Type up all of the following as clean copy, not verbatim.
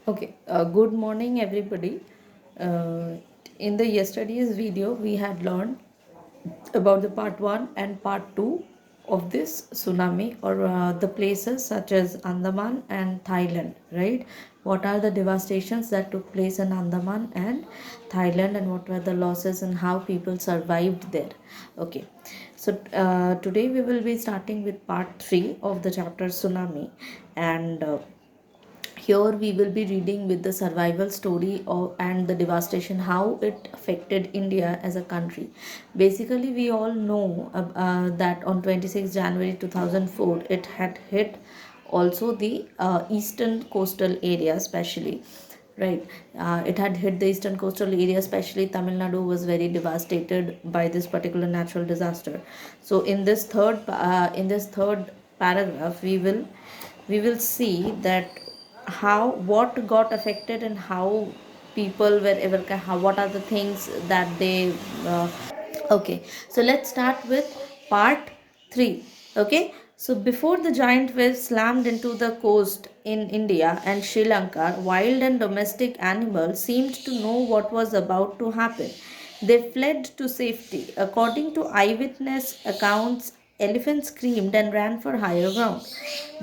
Okay, good morning, everybody. Uh, in the yesterday's video, we had learned about the part 1 and part 2 of this tsunami, or the places such as Andaman and Thailand, right? What are the devastations that took place in Andaman and Thailand, and what were the losses and how people survived there? Okay, so today we will be starting with part 3 of the chapter tsunami, and here we will be reading with the survival story and the devastation, how it affected India as a country. Basically, we all know that on 26 January 2004, it had hit also the eastern coastal area, especially. Right, it had hit the eastern coastal area, especially Tamil Nadu was very devastated by this particular natural disaster. So, in this third paragraph, we will see that how what got affected and how people were ever how, what are the things that they okay, so let's start with part 3. Okay, so before the giant waves slammed into the coast in India and Sri Lanka, wild and domestic animals seemed to know what was about to happen. They fled to safety. According to eyewitness accounts, elephants screamed and ran for higher ground.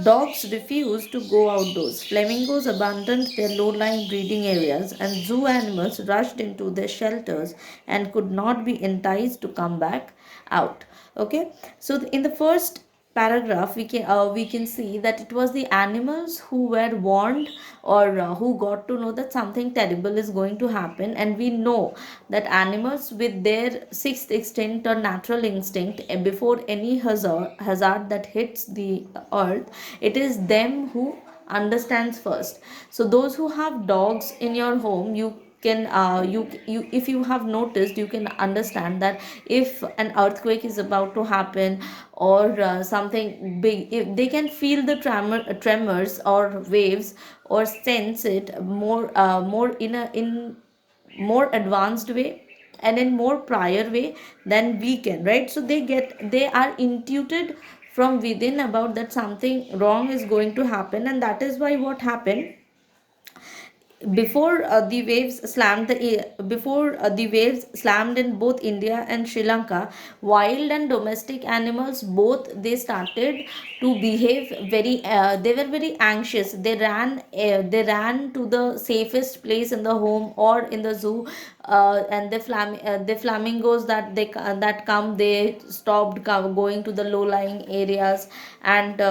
Dogs refused to go outdoors. Flamingos abandoned their low lying breeding areas, and zoo animals rushed into their shelters and could not be enticed to come back out. Okay, so in the first paragraph we can see that it was the animals who were warned, or who got to know that something terrible is going to happen. And we know that animals, with their sixth instinct or natural instinct, before any hazard that hits the earth, it is them who understands first. So those who have dogs in your home, you if you have noticed, you can understand that if an earthquake is about to happen, or something big, if they can feel the tremors or waves, or sense it more in more advanced way and in more prior way than we can, right? So they are intuited from within about that something wrong is going to happen. And that is why what happened, before the waves slammed in both India and Sri Lanka, wild and domestic animals both, they started to behave very they were very anxious. They ran to the safest place in the home or in the zoo. And the flamingos that come, they stopped going to the low lying areas. And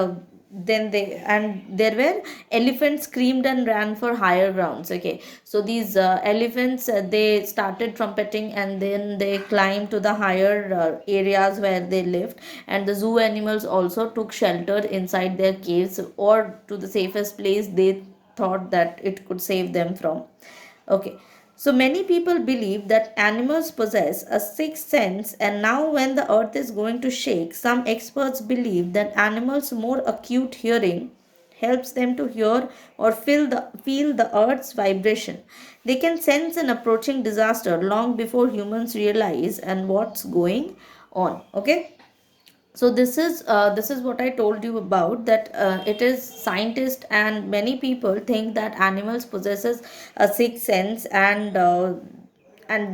then they and there were elephants screamed and ran for higher grounds. Okay, so these elephants, they started trumpeting, and then they climbed to the higher areas where they lived. And the zoo animals also took shelter inside their caves, or to the safest place they thought that it could save them from. Okay, so many people believe that animals possess a sixth sense, and now when the earth is going to shake, some experts believe that animals' more acute hearing helps them to hear or feel the earth's vibration. They can sense an approaching disaster long before humans realize and what's going on. Okay, so this is what I told you about, that it is scientists and many people think that animals possesses a sixth sense, and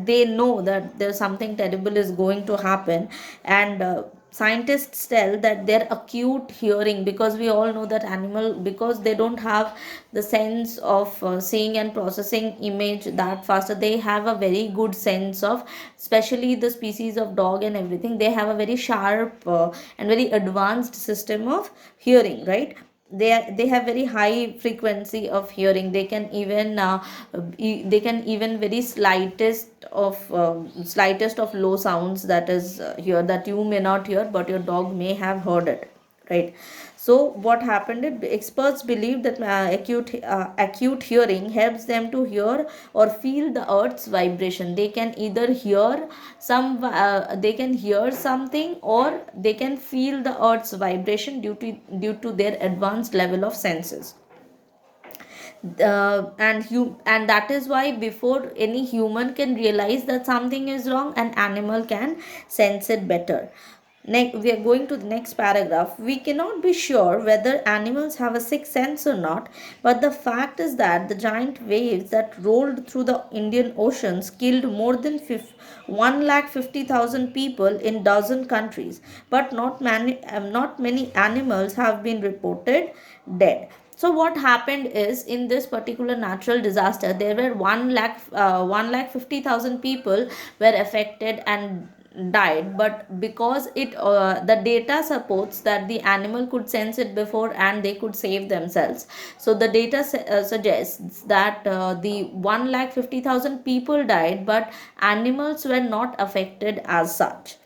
they know that there's something terrible is going to happen. And scientists tell that their acute hearing, because we all know that animal, because they don't have the sense of seeing and processing image that faster, they have a very good sense of, especially the species of dog and everything, they have a very sharp and very advanced system of hearing, right? They have very high frequency of hearing. They can even very slightest of low sounds that is here, that you may not hear but your dog may have heard it, right? So what happened, experts believe that acute hearing helps them to hear or feel the earth's vibration. They can either hear they can hear something, or they can feel the earth's vibration due to their advanced level of senses. And that is why before any human can realize that something is wrong, an animal can sense it better. We are going to the next paragraph. We cannot be sure whether animals have a sixth sense or not, but the fact is that the giant waves that rolled through the Indian Oceans killed more than 1,50,000 people in dozen countries, but not many animals have been reported dead. So what happened is, in this particular natural disaster, there were 1,50,000 people were affected and died, but because the data supports that the animal could sense it before and they could save themselves, so the data suggests that the 1,50,000 people died, but animals were not affected as such.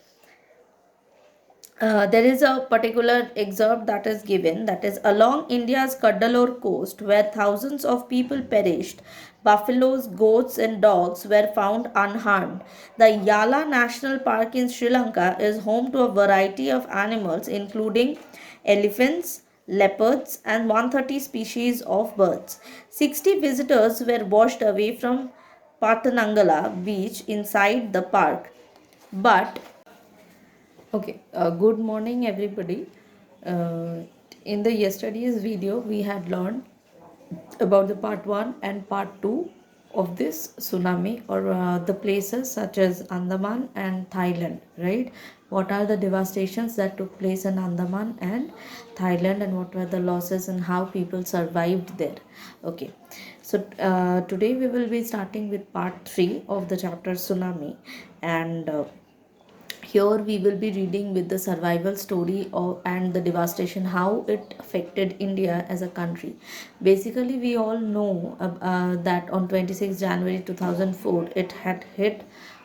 There is a particular excerpt that is given, that is, along India's Cuddalore coast, where thousands of people perished, buffaloes, goats, and dogs were found unharmed. The Yala National Park in Sri Lanka is home to a variety of animals, including elephants, leopards, and 130 species of birds. 60 visitors were washed away from Patanangala beach inside the park. But Okay, good morning everybody. Uh, in the yesterday's video, we had learned about the part 1 and part 2 of this tsunami, or the places such as Andaman and Thailand, right? What are the devastations that took place in Andaman and Thailand, and what were the losses and how people survived there? Okay, so today we will be starting with part 3 of the chapter tsunami, and here we will be reading with the survival story and the devastation, how it affected India as a country. Basically, we all know that on 26 January 2004, it had hit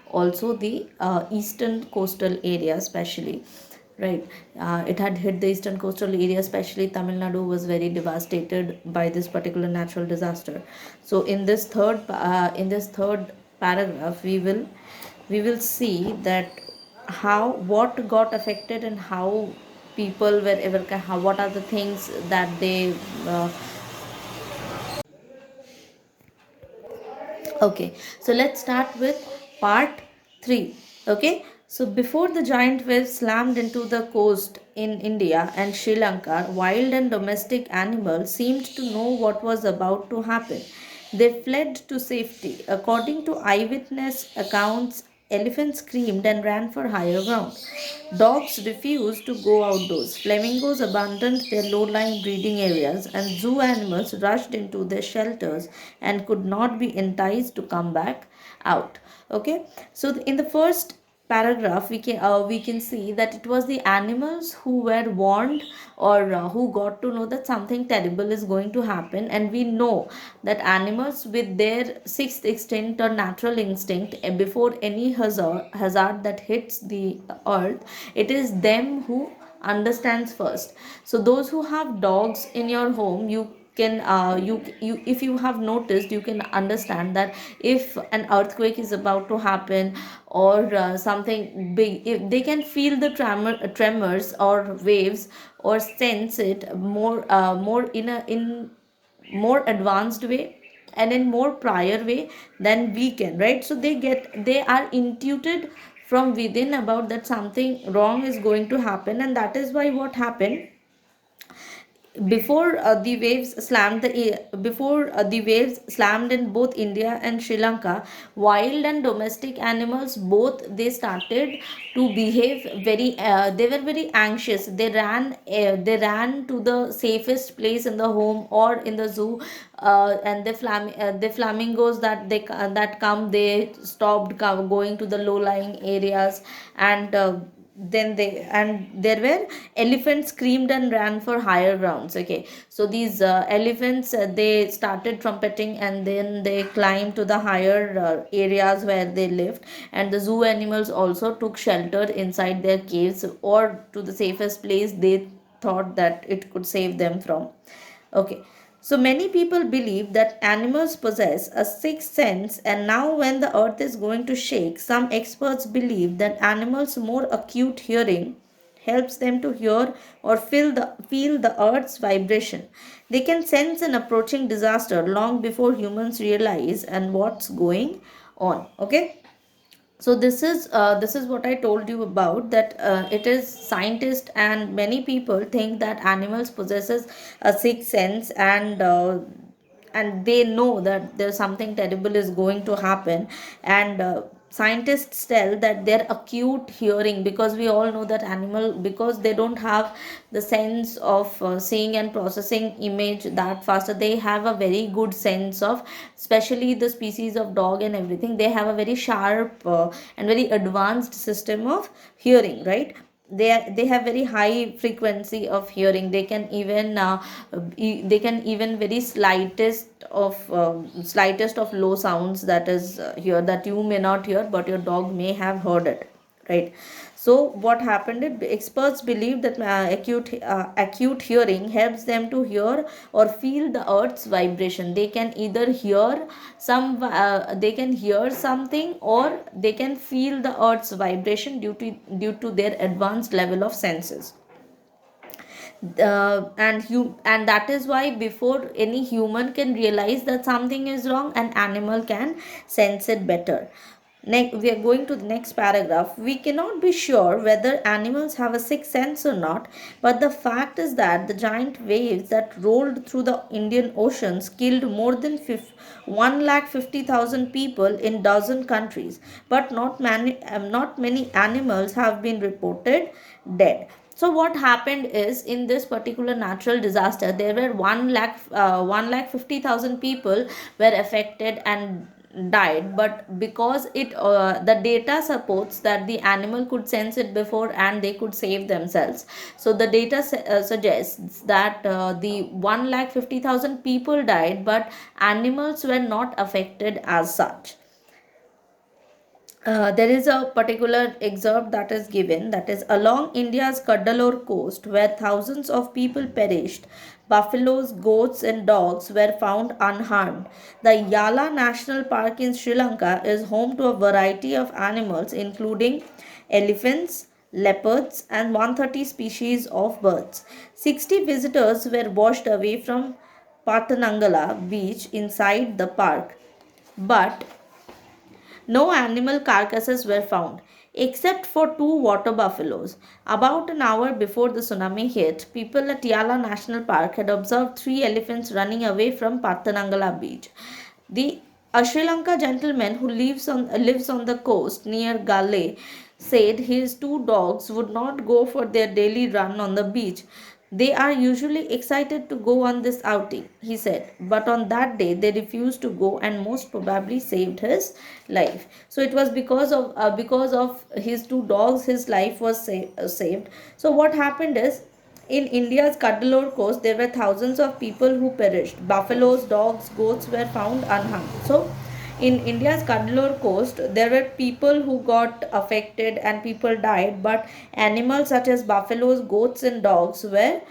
also the eastern coastal area, especially. Right, it had hit the eastern coastal area, especially Tamil Nadu was very devastated by this particular natural disaster. So in this third paragraph, we will see that how what got affected and how people were ever how, what are the things that they okay, so let's start with part 3. Okay, so before the giant waves slammed into the coast in India and Sri Lanka, wild and domestic animals seemed to know what was about to happen. They fled to safety. According to eyewitness accounts, elephants screamed and ran for higher ground. Dogs refused to go outdoors. Flamingos abandoned their low lying breeding areas, and zoo animals rushed into their shelters and could not be enticed to come back out. Okay, so in the first paragraph we can see that it was the animals who were warned, or who got to know that something terrible is going to happen. And we know that animals, with their sixth instinct or natural instinct, before any hazard that hits the earth, it is them who understands first. So those who have dogs in your home, you if you have noticed, you can understand that if an earthquake is about to happen, or something big, if they can feel the tremors or waves, or sense it more in more advanced way and in more prior way than we can, right? So they are intuited from within about that something wrong is going to happen. And that is why what happened, before the waves slammed in both India and Sri Lanka, wild and domestic animals both, they started to behave very they were very anxious. They ran to the safest place in the home or in the zoo, and the flamingos that come, they stopped going to the low lying areas. And there were elephants screamed and ran for higher grounds. Okay, so these elephants, they started trumpeting, and then they climbed to the higher areas where they lived. And the zoo animals also took shelter inside their caves, or to the safest place they thought that it could save them from. Okay, so many people believe that animals possess a sixth sense, and now when the earth is going to shake, some experts believe that animals' more acute hearing helps them to hear or feel the earth's vibration. They can sense an approaching disaster long before humans realize and what's going on. Okay, So this is what I told you about, that it is scientist and many people think that animals possesses a sixth sense, and they know that there's something terrible is going to happen, and scientists tell that they're acute hearing, because we all know that animal, because they don't have the sense of seeing and processing image that faster, they have a very good sense of, especially the species of dog and everything, they have a very sharp and very advanced system of hearing, right? They have very high frequency of hearing. They can even they can even very slightest of low sounds that is here, that you may not hear but your dog may have heard it, right? So what happened is, experts believe that acute hearing helps them to hear or feel the earth's vibration. They can either hear they can hear something, or they can feel the earth's vibration due to their advanced level of senses. And that is why before any human can realize that something is wrong, an animal can sense it better. Next, we are going to the next paragraph. We cannot be sure whether animals have a sixth sense or not, but the fact is that the giant waves that rolled through the Indian Oceans killed more than 1,50,000 people in dozen countries, but not many animals have been reported dead. So what happened is, in this particular natural disaster, there were 1,50,000 people were affected and died, but because the data supports that the animal could sense it before and they could save themselves. So the data suggests that the 1,50,000 people died, but animals were not affected as such. There is a particular excerpt that is given, that is, along India's Cuddalore coast, where thousands of people perished, buffaloes, goats, and dogs were found unharmed. The Yala National Park in Sri Lanka is home to a variety of animals, including elephants, leopards, and 130 species of birds. 60 visitors were washed away from Pathanangala beach inside the park, but no animal carcasses were found, except for two water buffaloes. About an hour before the tsunami hit, people at Yala National Park had observed three elephants running away from Pathanangala beach. The a Sri Lanka gentleman who lives on the coast near Galle said his two dogs would not go for their daily run on the beach. They are usually excited to go on this outing, he said, but on that day they refused to go and most probably saved his life. So it was because of his two dogs, his life was saved. So what happened is, in India's Cuddalore coast, there were thousands of people who perished. Buffaloes, dogs, goats were found unharmed. So, in India's Cuddalore coast, there were people who got affected and people died, but animals such as buffaloes, goats, and dogs were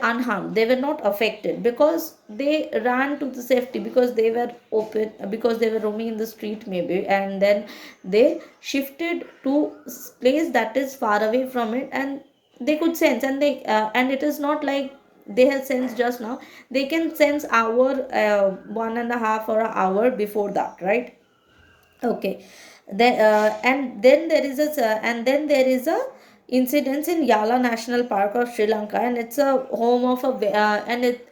unharmed. They were not affected because they ran to the safety, because they were open, because they were roaming in the street maybe, and then they shifted to place that is far away from it, and they could sense, and it is not like they have sensed just now. They can sense hour, 1.5 or an hour before that, right? Okay. And then there is a incidence in Yala National Park of Sri Lanka, and it's a home of and it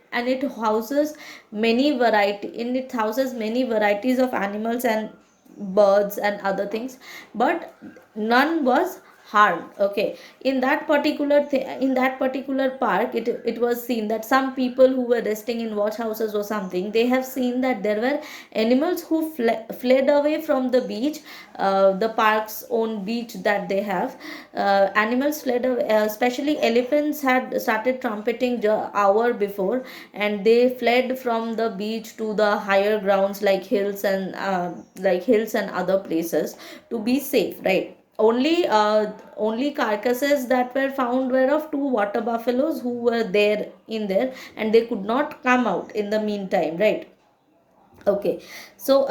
houses it houses many varieties of animals and birds and other things, but none was harmed. Okay, in that particular park, it was seen that some people who were resting in watch houses or something, they have seen that there were animals who fled away from the beach, the park's own beach that they have. Animals fled away, especially elephants had started trumpeting hour before, and they fled from the beach to the higher grounds like hills and other places to be safe, right? Only carcasses that were found were of two water buffaloes who were there in there, and they could not come out in the meantime, right? Okay. So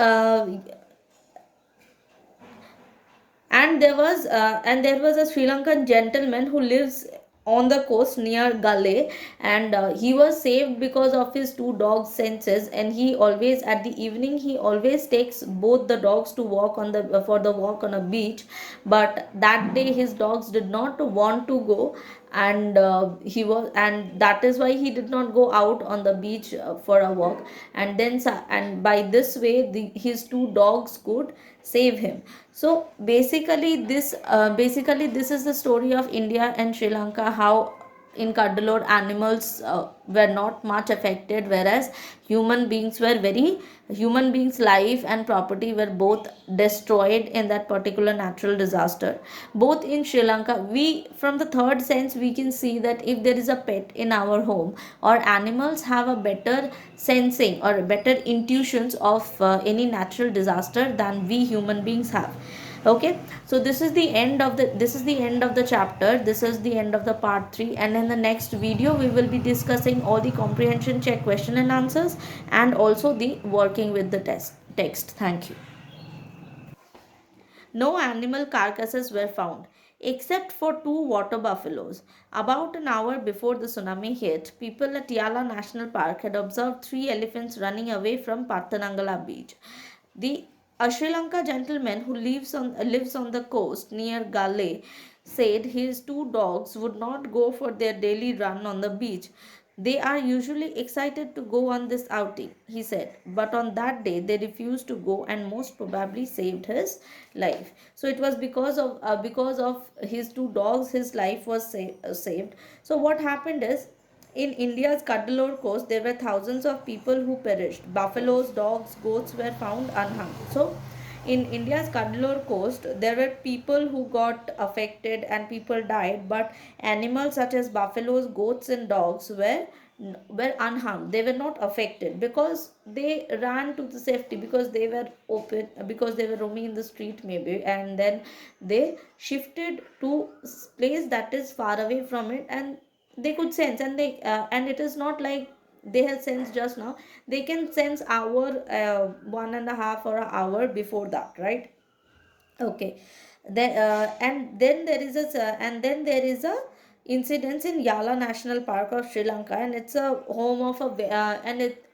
and there was a Sri Lankan gentleman who lives on the coast near Gale, and he was saved because of his two dogs' senses. And he always, at the evening, he always takes both the dogs to walk on the for the walk on a beach. But that day, his dogs did not want to go, and and that is why he did not go out on the beach for a walk. And then and by this way, his two dogs could save him. So basically this is the story of India and Sri Lanka, how in Cuddalore animals were not much affected, whereas human beings life and property were both destroyed in that particular natural disaster. Both in Sri Lanka, we from the third sense we can see that if there is a pet in our home, or animals have a better sensing or better intuitions of any natural disaster than we human beings have. Okay, so this is the end of the chapter. This is the end of the part 3, and in the next video we will be discussing all the comprehension check question and answers, and also the working with the text. Thank you. No animal carcasses were found, except for two water buffaloes. About an hour before the tsunami hit, people at Yala National Park had observed three elephants running away from Pathanangala beach. The a Sri Lanka gentleman who lives on the coast near Gale said his two dogs would not go for their daily run on the beach. They are usually excited to go on this outing, he said, but on that day they refused to go and most probably saved his life. So it was because of his two dogs, his life was saved. So what happened is, in India's Cuddalore coast, there were thousands of people who perished. Buffaloes, dogs, goats were found unharmed. So, in India's Cuddalore coast, there were people who got affected and people died, but animals such as buffaloes, goats, and dogs were unharmed. They were not affected because they ran to the safety, because they were open, because they were roaming in the street maybe, and then they shifted to place that is far away from it, and they could sense, and it is not like they have sensed just now. They can sense hour 1.5 or an hour before that, right? Okay. And then there is a incidence in Yala National Park of Sri Lanka, and it's a home of and it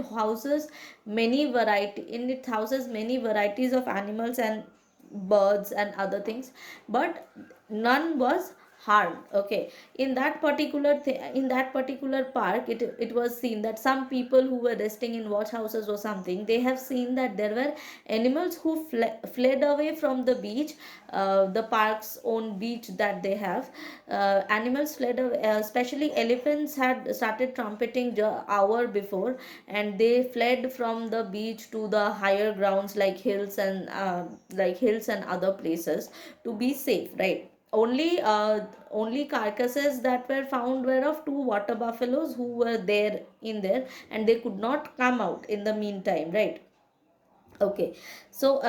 houses many varieties of animals and birds and other things, but none was harmed. Okay, in that particular park, it was seen that some people who were resting in watch houses or something, they have seen that there were animals who fled away from the beach, the park's own beach that they have. Animals fled away, especially elephants had started trumpeting hour before, and they fled from the beach to the higher grounds like hills and other places to be safe, right? Only carcasses that were found were of two water buffaloes who were there in there, and they could not come out in the meantime, right? Okay, so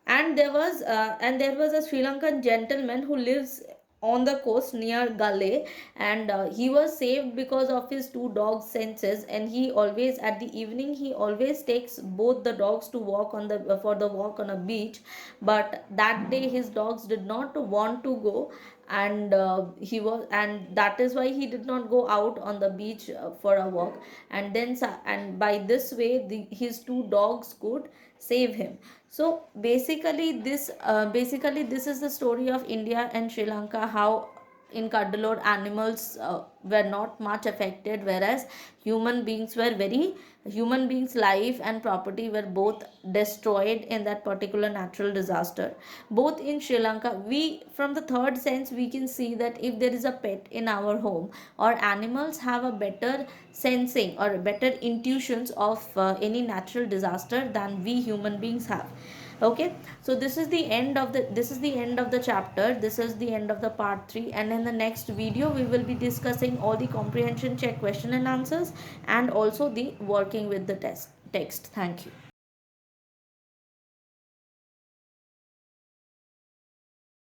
and there was a Sri Lankan gentleman who lives on the coast near Gale, and he was saved because of his two dogs' senses. And he always, at the evening, he always takes both the dogs to walk on the for the walk on a beach. But that day, his dogs did not want to go, and and that is why he did not go out on the beach for a walk. And and by this way, his two dogs could save him. So basically this is the story of India and Sri Lanka, how in Cuddalore animals were not much affected, whereas human beings life and property were both destroyed in that particular natural disaster. Both in Sri Lanka, we from the third sense we can see that if there is a pet in our home, or animals have a better sensing or better intuitions of any natural disaster than we human beings have. Okay, so this is the end of the chapter. This is the end of the part 3, and in the next video we will be discussing all the comprehension check question and answers, and also the working with the text. Thank you.